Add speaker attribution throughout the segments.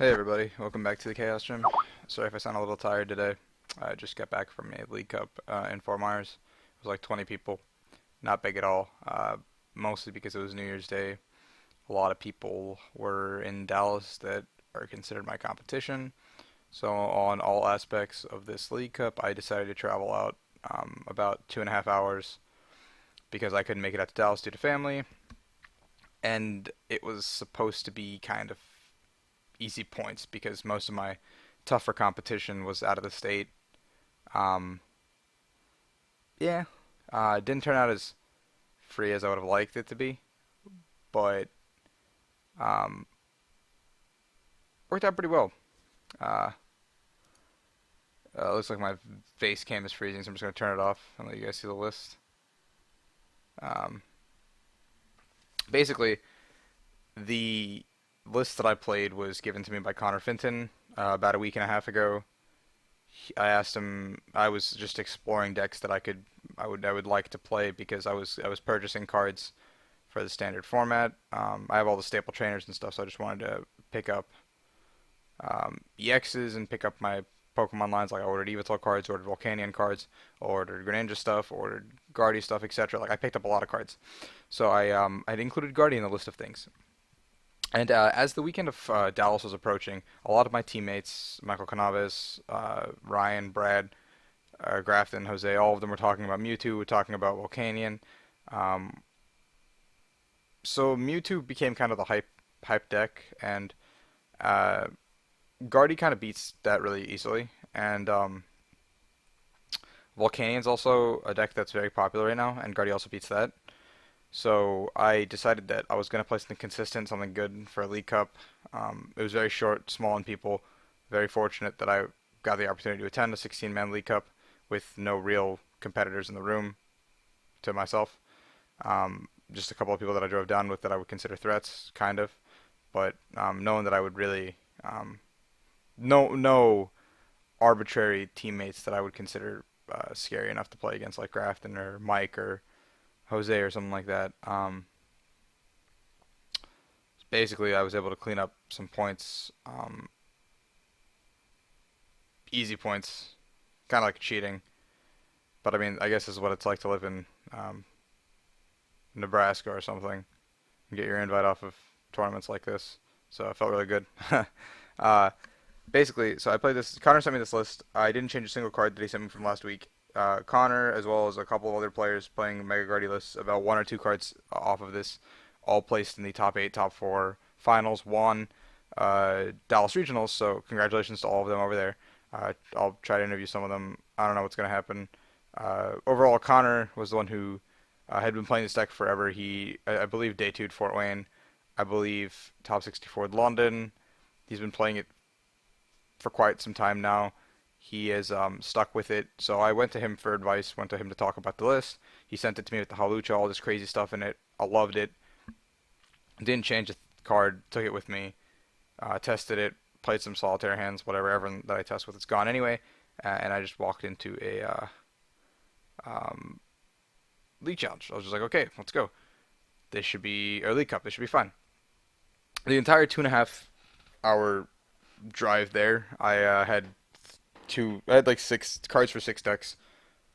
Speaker 1: Hey everybody, welcome back to the Chaos Gym. Sorry if I sound a little tired today. I just got back from a League Cup in Fort Myers. It was like 20 people, not big at all. Mostly because it was New Year's Day. A lot of people were in Dallas that are considered my competition. So on all aspects of this League Cup, I decided to travel out about 2.5 hours because I couldn't make it out to Dallas due to family, and it was supposed to be kind of easy points because most of my tougher competition was out of the state. Um, yeah, it didn't turn out as free as I would have liked it to be, but um, worked out pretty well. Uh, looks like my face cam is freezing, so I'm just gonna turn it off and let you guys see the list. Um, Basically, the list that I played was given to me by Connor Finton about a week and a half ago. I asked him. I was just exploring decks that I would like to play because I was purchasing cards for the standard format. I have all the staple trainers and stuff, so I just wanted to pick up EXs and pick up my Pokemon lines. Like I ordered Evital cards, ordered Volcanion cards, ordered Greninja stuff, ordered Guardy stuff, etc. Like I picked up a lot of cards, so I'd included Guardy in the list of things. And as the weekend of Dallas was approaching, a lot of my teammates, Michael Canaves, Ryan, Brad, Grafton, Jose, all of them were talking about Mewtwo, were talking about Volcanion. Um, so Mewtwo became kind of the hype deck, and uh, Guardy kind of beats that really easily. And Volcanion's also a deck that's very popular right now, and Guardy also beats that. So I decided that I was going to play something consistent, something good for a League Cup. It was very short, small in people. Very fortunate that I got the opportunity to attend a 16-man League Cup with no real competitors in the room to myself. Just a couple of people that I drove down with that I would consider threats, kind of. But knowing that I would really no arbitrary teammates that I would consider scary enough to play against, like Grafton or Mike or Jose or something like that. Basically, I was able to clean up some points, easy points, kind of like cheating. But I mean, I guess this is what it's like to live in Nebraska or something and get your invite off of tournaments like this. So I felt really good. uh, Basically, so I played this. Connor sent me this list. I didn't change a single card that he sent me from last week. Connor, as well as a couple of other players playing Mega Guardy lists, about one or two cards off of this, all placed in the top eight, top four finals, won Dallas Regionals. So congratulations to all of them over there. I'll try to interview some of them. I don't know what's going to happen. Overall, Connor was the one who had been playing this deck forever. I believe, day 2'd Fort Wayne. I believe top 64 London. He's been playing it for quite some time now. He has stuck with it. So I went to him for advice, went to him to talk about the list. He sent it to me with the Halucha, all this crazy stuff in it. I loved it. Didn't change the card, took it with me, tested it, played some solitaire hands, whatever, everyone that I test with, it's gone anyway. And I just walked into a um, league challenge. I was just like, okay, let's go. This should be, or League Cup, this should be fun. The entire 2.5 hour drive there, I had like 6 cards for 6 decks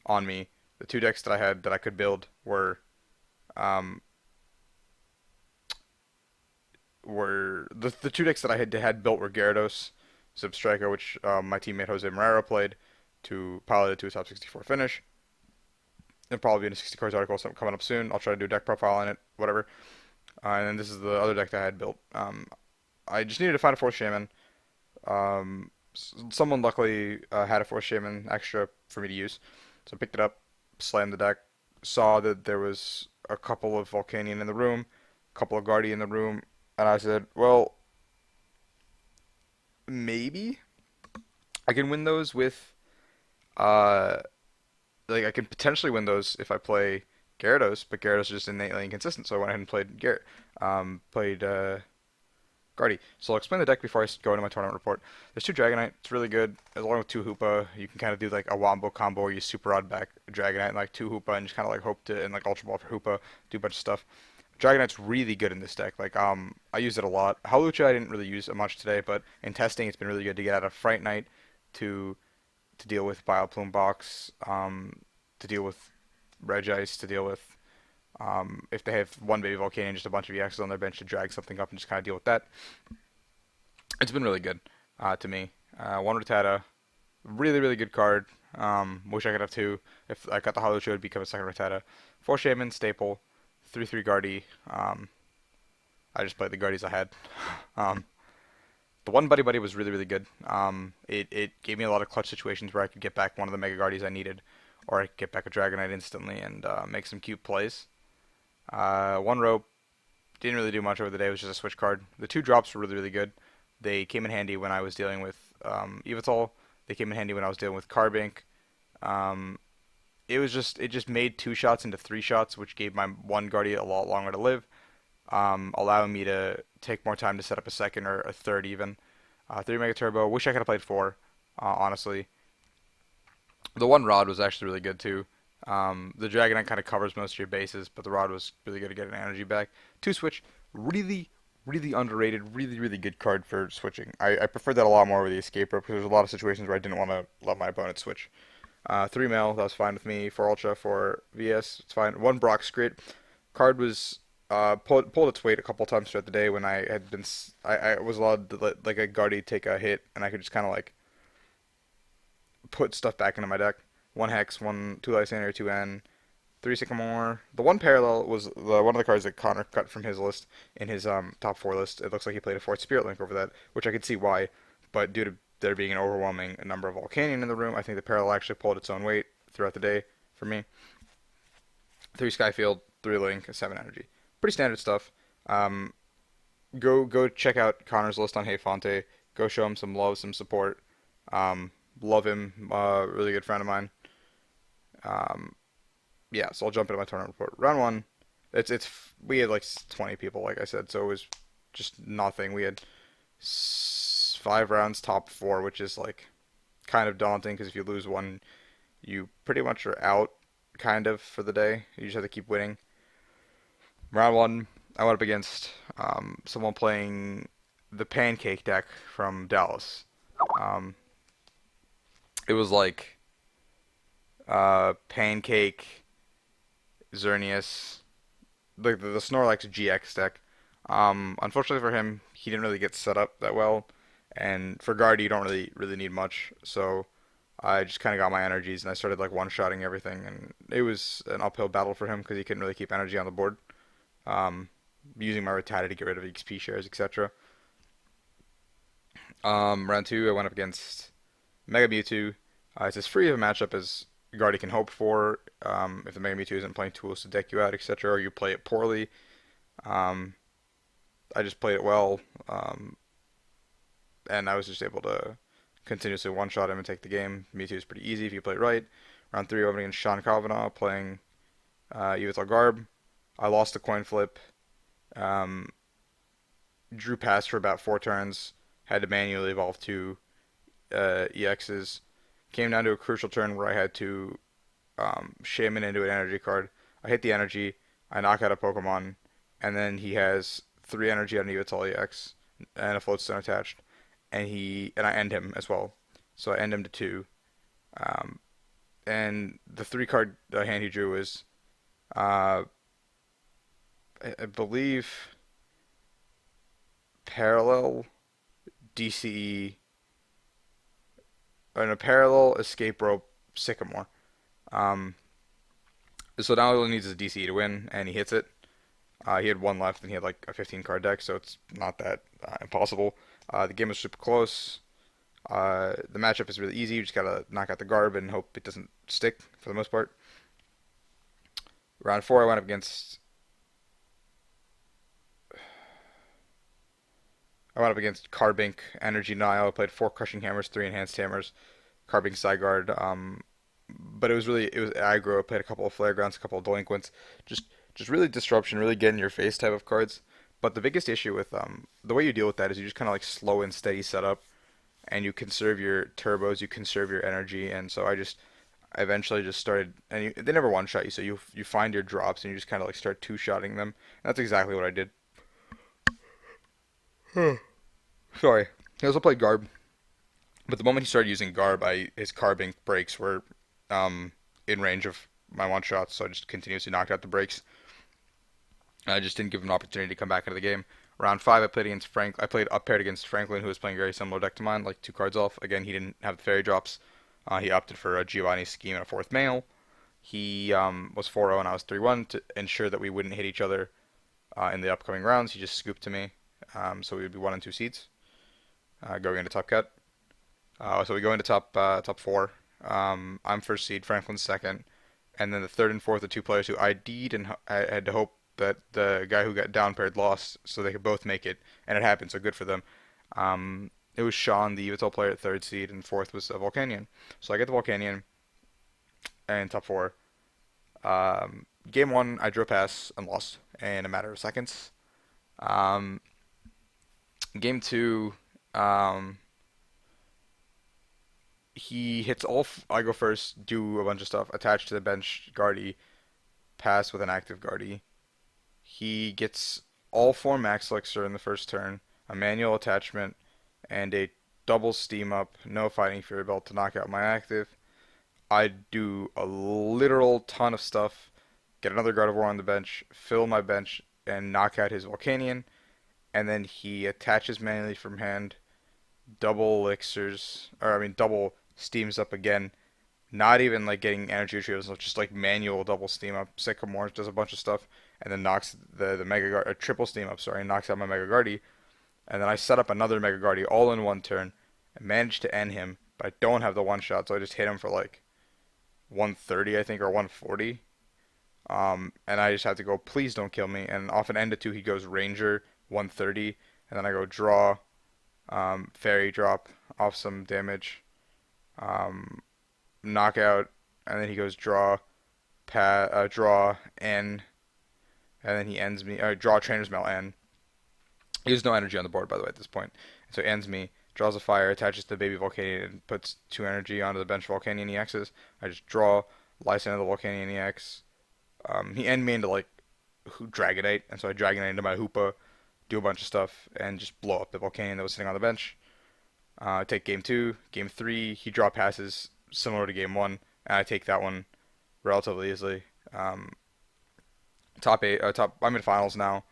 Speaker 1: on me. The 2 decks that I had that I could build um, the 2 decks that I had built were Gyarados, Zebstrika, which my teammate Jose Morera played to pilot it to a top 64 finish. It'll probably be in a 60 cards article coming up soon. I'll try to do a deck profile on it, whatever. And then this is the other deck that I had built. I just needed to find a Force Shaman. Someone luckily had a Force Shaman extra for me to use, so I picked it up, slammed the deck, saw that there was a couple of Volcanion in the room, a couple of Guardian in the room, and I said, well, maybe I can win those with, uh, like I can potentially win those if I play Gyarados, but Gyarados is just innately inconsistent, so I went ahead and played played Guardy. So I'll explain the deck before I go into my tournament report. There's 2 Dragonite. It's really good. Along with 2 Hoopa, you can kind of do like a Wombo combo where you Super Rod back Dragonite and like 2 Hoopa and just kind of like hope to, and like Ultra Ball for Hoopa, do a bunch of stuff. Dragonite's really good in this deck. Like I use it a lot. Hawlucha I didn't really use it much today, but in testing it's been really good to get out of Fright Knight to deal with Bioplume Box, to deal with Regice, to deal with if they have one baby Volcanion, just a bunch of EXs on their bench to drag something up and just kind of deal with that. It's been really good to me. One Rattata, really really good card. Wish I could have two. If I got the Hollow Show, it'd become a second Rattata. Four Shaman, staple. 3/3 Guardy. I just played the Guardies I had. Um, the one Buddy Buddy was really really good. It gave me a lot of clutch situations where I could get back one of the Mega Guardies I needed, or I could get back a Dragonite instantly and make some cute plays. One Rope didn't really do much over the day. It was just a switch card. The two drops were really really good. They came in handy when I was dealing with Evital. They came in handy when I was dealing with Carbink. Um, it just made two shots into three shots, which gave my one Guardian a lot longer to live, allowing me to take more time to set up a second or a third even. Three Mega Turbo. Wish I could have played four, honestly. The one Rod was actually really good too. The Dragonite kind of covers most of your bases, but the Rod was really good to get an energy back. Two Switch, really, really underrated, really, really good card for switching. I preferred that a lot more with the Escape Rope because there's a lot of situations where I didn't want to let my opponent switch. Three mail, that was fine with me. Four Ultra, four VS, it's fine. One Brock Scrit. Card was pulled its weight a couple times throughout the day when I had been I was allowed to let like a Guardy take a hit and I could just kind of like put stuff back into my deck. One Hex, one two Lysander, two N, three Sycamore. The one Parallel was one of the cards that Connor cut from his list in his top four list. It looks like he played a fourth Spirit Link over that, which I could see why, but due to there being an overwhelming number of Volcanion in the room, I think the Parallel actually pulled its own weight throughout the day for me. Three Skyfield, three Link, seven Energy. Pretty standard stuff. Um, go check out Connor's list on Hey Fonte. Go show him some love, some support. Love him. Really good friend of mine. Um, yeah, so I'll jump into my tournament report. Round one, it's we had like 20 people, like I said, so it was just nothing. We had five rounds, top four, which is like kind of daunting because if you lose one, you pretty much are out, kind of for the day. You just have to keep winning. Round one, I went up against someone playing the Pancake deck from Dallas. Um, it was like Pancake, Xerneas, the Snorlax GX deck. Unfortunately for him, he didn't really get set up that well, and for Guard, you don't really need much. So I just kind of got my energies and I started like one-shotting everything, and it was an uphill battle for him because he couldn't really keep energy on the board. Um, Using my Rattata to get rid of XP shares, etc. Round two, I went up against Mega Mewtwo. It's as free of a matchup as Guardy can hope for. If the Mega Mewtwo isn't playing tools to deck you out, etc., or you play it poorly. Um, I just played it well, and I was just able to continuously one-shot him and take the game. Mewtwo is pretty easy if you play it right. Round three, I went against Sean Kavanaugh playing Yveltal Garb. I lost the coin flip. Um, Drew past for about four turns. Had to manually evolve two EXs. Came down to a crucial turn where I had to Shaman into an energy card. I hit the energy. I knock out a Pokemon, and then he has three energy on Yveltal EX and a Floatstone attached, and I end him as well. So I end him to two. Um, and the three card hand he drew was uh, I believe Parallel, DCE, and a Parallel, Escape Rope, Sycamore. Um, so now all he needs is a DCE to win, and he hits it. He had one left, and he had like a 15 card deck, so it's not that impossible. The game was super close. The matchup is really easy. You just gotta knock out the Garb and hope it doesn't stick for the most part. Round four, I went up against Carbink, Energy Nile. I played four Crushing Hammers, three Enhanced Hammers, Carbink Zygarde. But it was aggro. I played a couple of Flare Grounds, a couple of Delinquents, just just really disruption, really get in your face type of cards. But the biggest issue with the way you deal with that is you just kind of like slow and steady setup, and you conserve your turbos, you conserve your energy, and so I eventually just started, and they never one shot you, so you find your drops and you just kind of like start two shotting them. And that's exactly what I did. Sorry. He also played Garb, but the moment he started using Garb, his carbink breaks were in range of my one shots, so I just continuously knocked out the breaks. I just didn't give him an opportunity to come back into the game. Round five, I played against Frank. I played up paired against Franklin, who was playing very similar deck to mine, like two cards off. Again, he didn't have the fairy drops. He opted for a Giovanni scheme and a fourth male. He was 4-0 and I was 3-1 to ensure that we wouldn't hit each other in the upcoming rounds. He just scooped to me, so we would be 1 and 2 seeds going into top cut. So we go into top four. I'm first seed, Franklin's second, and then the third and fourth are two players who ID'd, and I had to hope that the guy who got down paired lost, so they could both make it, and it happened. So good for them. It was Sean, the Evital player at third seed, and fourth was a Volcanion. So I get the Volcanion and top four. Game one, I drew a pass and lost in a matter of seconds. Um, game two, um, he hits all. I go first, do a bunch of stuff, attach to the bench Guardy, pass with an active Guardy. He gets all four Max Elixir in the first turn, a manual attachment, and a double steam up, no fighting fury belt to knock out my active. I do a literal ton of stuff, get another Gardevoir on the bench, fill my bench, and knock out his Volcanion, and then he attaches manually from hand, double elixirs, or I mean double steams up again. Not even like getting energy retrievals, just like manual double steam up. Sycamore does a bunch of stuff, and then knocks the Mega Guard, or triple steam up, sorry, and knocks out my Mega Guardy. And then I set up another Mega Guardy all in one turn, and managed to end him, but I don't have the one shot, so I just hit him for like 130, I think, or 140. And I just have to go, please don't kill me. And off an end of two, he goes Ranger 130, and then I go draw, fairy drop off some damage, um, knockout, and then he goes draw N, and then he ends me, draw Trainer's Mail N. He has no energy on the board, by the way, at this point. So he ends me, draws a fire, attaches to Baby Volcanion, and puts 2 energy onto the bench Volcanion EXs. I just draw, license into the Volcanion EX. He end me into like Dragonite, and so I Dragonite into my Hoopa, do a bunch of stuff, and just blow up the Volcanion that was sitting on the bench. Take game two. Game three, he draw passes similar to game one, and I take that one relatively easily. Top eight, I'm in finals now.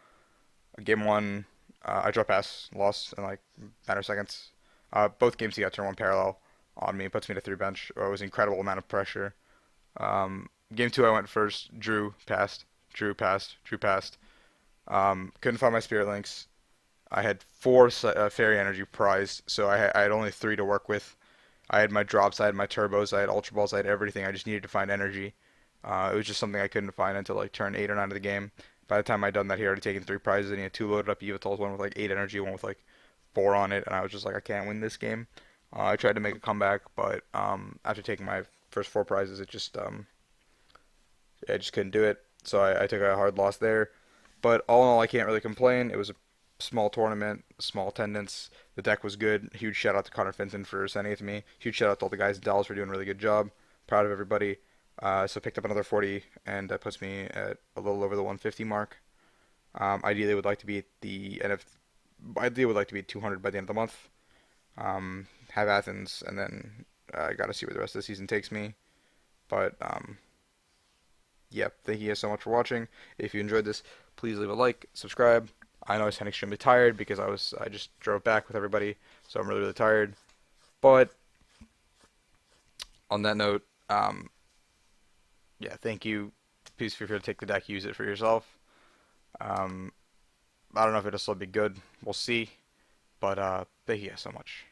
Speaker 1: Game one, I draw pass, lost in like matter of seconds. Both games he got turn one parallel on me, puts me to three bench. It was an incredible amount of pressure. Game two, I went first, drew, passed, drew, passed, drew, passed. Couldn't find my Spirit Links. I had four Fairy Energy prized, so I had only three to work with. I had my drops, I had my turbos, I had Ultra Balls, I had everything. I just needed to find energy. It was just something I couldn't find until like turn 8 or 9 of the game. By the time I'd done that, he had already taken three prizes, and he had two loaded up Evitals, one with like 8 energy, one with like 4 on it, and I was just like, I can't win this game. I tried to make a comeback, but after taking my first four prizes, I just couldn't do it. So I took a hard loss there. But all in all, I can't really complain. It was a small tournament, small attendance. The deck was good. Huge shout out to Connor Finton for sending it to me. Huge shout out to all the guys in Dallas for doing a really good job. Proud of everybody. So picked up another 40, and that puts me at a little over the 150 mark. Ideally, would like to be at the end of. Ideally, would like to be at 200 by the end of the month. Have Athens, and then I got to see where the rest of the season takes me. But yeah, thank you guys so much for watching. If you enjoyed this, please leave a like, subscribe. I know I sound extremely tired because I just drove back with everybody, so I'm really tired. But on that note, yeah, thank you. Please feel free to take the deck, use it for yourself. Um, I don't know if it'll still be good. We'll see. But thank you guys so much.